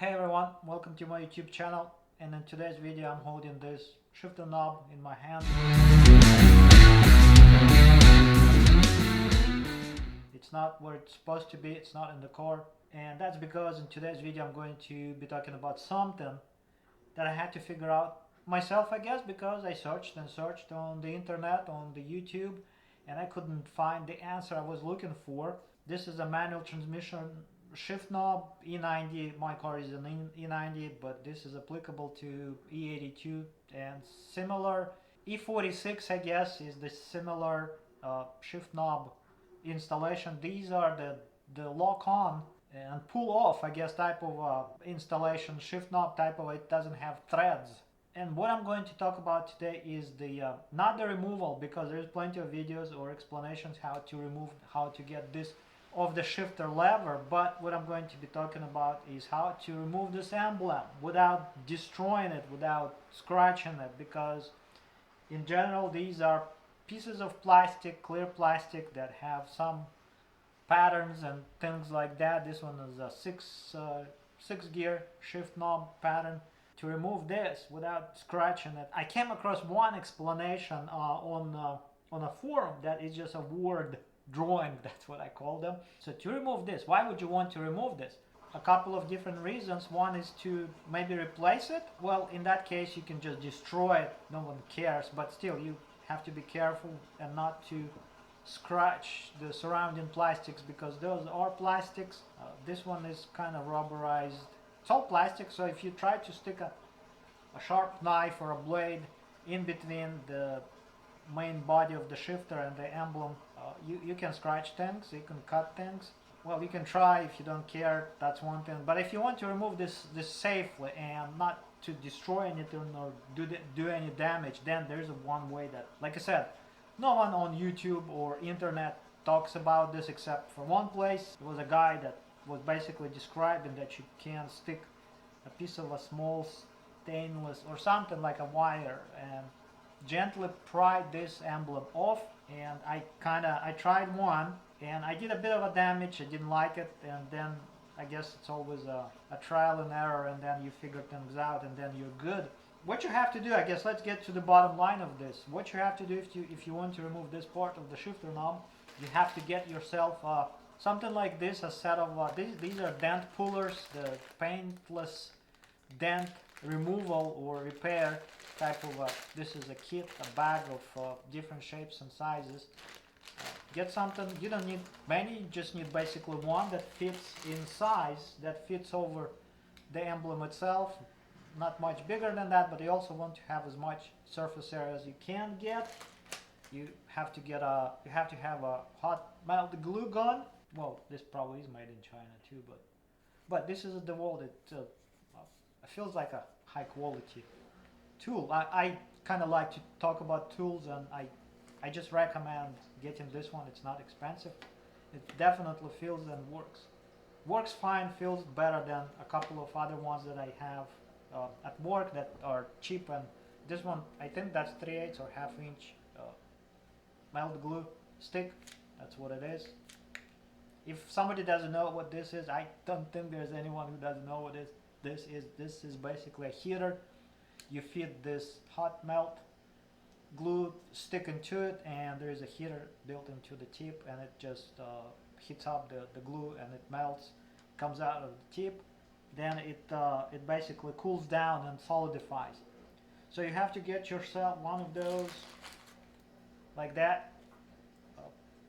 Hey everyone, welcome to my YouTube channel, and in today's video I'm holding this shifter knob in my hand. It's not where it's supposed to be, it's not in the car, and that's because in today's video I'm going to be talking about something that I had to figure out myself, I guess, because I searched and searched on the internet, on the YouTube, and I couldn't find the answer I was looking for. This is a manual transmission shift knob, E90. My car is an E90, but this is applicable to E82 and similar. E46, I guess, is the similar shift knob installation. These are the lock on and pull off, I guess, type of installation shift knob type of. It doesn't have threads. And what I'm going to talk about today is the not the removal, because there's plenty of videos or explanations how to get this off the shifter lever, but what I'm going to be talking about is how to remove this emblem without destroying it, without scratching it, because in general these are pieces of plastic, clear plastic, that have some patterns and things like that. This one is a six gear shift knob pattern. To remove this without scratching it, I came across one explanation on a forum that is just a word drawing, that's what I call them. So to remove this, why would you want to remove this? A couple of different reasons. One is to maybe replace it. Well, in that case you can just destroy it, no one cares, but still you have to be careful and not to scratch the surrounding plastics, because those are plastics. This one is kind of rubberized. It's all plastic, so if you try to stick a sharp knife or a blade in between the main body of the shifter and the emblem, you can scratch things, you can cut things. Well, you can try. If you don't care, that's one thing. But if you want to remove this safely and not to destroy anything or do any damage, then there's one way that, like I said, no one on YouTube or internet talks about this except for one place. There was a guy that was basically describing that you can stick a piece of a small stainless or something like a wire and gently pry this emblem off. And I tried one and I did a bit of a damage. I didn't like it, and then I guess it's always a trial and error, and then you figure things out and then you're good. What you have to do, I guess, let's get to the bottom line of this. What you have to do if you want to remove this part of the shifter knob, you have to get yourself something like this, a set of these are dent pullers, the paintless dent removal or repair type of this is a kit, a bag of different shapes and sizes. Get something. You don't need many, you just need basically one that fits in size, that fits over the emblem itself. Not much bigger than that, but you also want to have as much surface area as you can get. You have to have a hot melt glue gun. Well, this probably is made in China too, but this is a DeWalt. It feels like a high quality tool. I kind of like to talk about tools, and I just recommend getting this one. It's not expensive. It definitely feels and works fine. Feels better than a couple of other ones that I have at work that are cheap. And this one, I think that's 3/8 or half-inch melt glue stick. That's what it is. If somebody doesn't know what this is, I don't think there's anyone who doesn't know what this is. This is basically a heater. You feed this hot melt glue stick into it, and there is a heater built into the tip, and it just heats up the glue and it melts, comes out of the tip. Then it basically cools down and solidifies. So you have to get yourself one of those like that.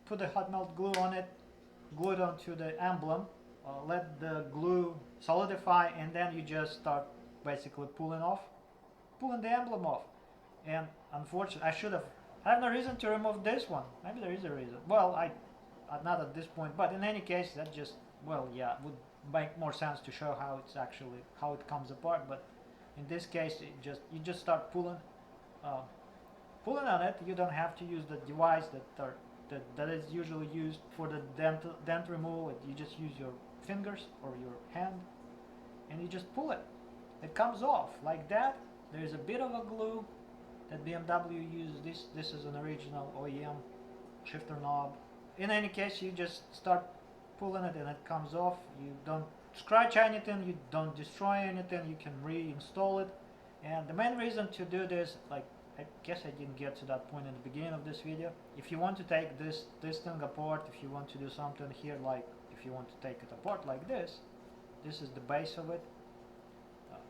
Put the hot melt glue on it, glue it onto the emblem, let the glue solidify, and then you just start basically pulling the emblem off. And unfortunately, I have no reason to remove this one. Maybe there is a reason. Well, not at this point, but in any case, that just, well, yeah, would make more sense to show how it comes apart. But in this case, you just start pulling on it. You don't have to use the device that is usually used for the dent removal. You just use your fingers or your hand, and you just pull it. It comes off like that. There is a bit of a glue that BMW uses. This is an original OEM shifter knob. In any case, you just start pulling it and it comes off. You don't scratch anything, you don't destroy anything, you can reinstall it. And the main reason to do this, like, I guess I didn't get to that point in the beginning of this video. If you want to take this thing apart, if you want to do something here, like if you want to take it apart like this is the base of it.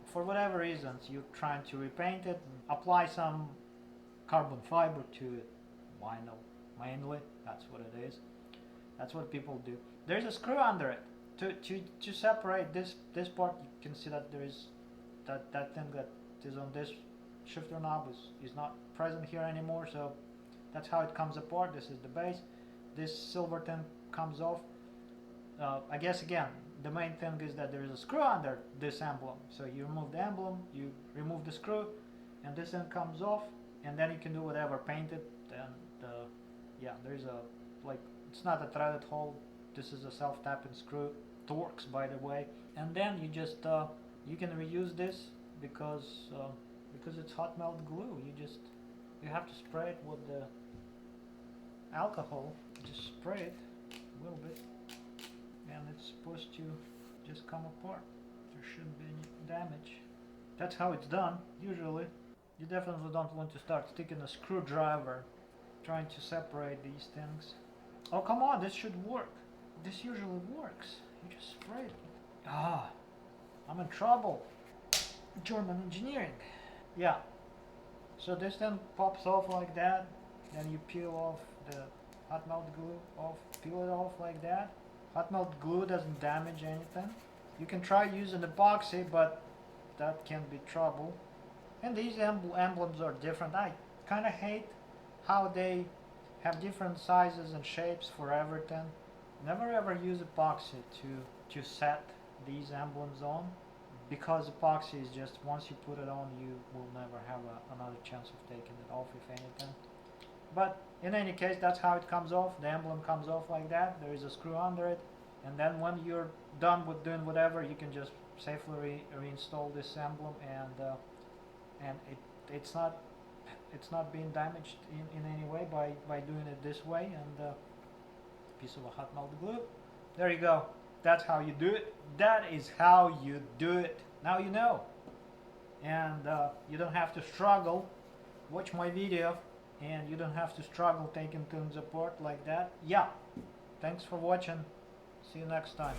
For whatever reasons, you're trying to repaint it, apply some carbon fiber to it, vinyl mainly, that's what it is. That's what people do. There's a screw under it. To separate this part, you can see that there is that thing that is on this shifter knob is not present here anymore, so that's how it comes apart. This is the base. This silver thing comes off. I guess again, the main thing is that there is a screw under this emblem. So you remove the emblem, you remove the screw, and this thing comes off, and then you can do whatever, paint it, and yeah, there's a, like, it's not a threaded hole. This is a self-tapping screw, Torx by the way. And then you just you can reuse this because it's hot melt glue. You have to spray it with the alcohol. Just spray it a little bit, and it's supposed to just come apart. There shouldn't be any damage. That's how it's done usually. You definitely don't want to start sticking a screwdriver trying to separate these things. Oh, come on, this should work. This usually works. You just spray it. Ah, I'm in trouble. German engineering. Yeah. So this then pops off like that. Then you peel off the hot melt glue off. Peel it off like that. Hot melt glue doesn't damage anything. You can try using epoxy, but that can be trouble. And these emblems are different. I kind of hate how they have different sizes and shapes for everything. Never ever use epoxy to set these emblems on, because epoxy is just, once you put it on, you will never have another chance of taking it off, if anything. But in any case, that's how it comes off. The emblem comes off like that. There is a screw under it, and then when you're done with doing whatever, you can just safely reinstall this emblem, and it's not being damaged in any way by doing it this way. And piece of a hot melt glue. There you go. That's how you do it. That is how you do it. Now you know. And you don't have to struggle. Watch my video, and you don't have to struggle taking things apart like that. Yeah. Thanks for watching. See you next time.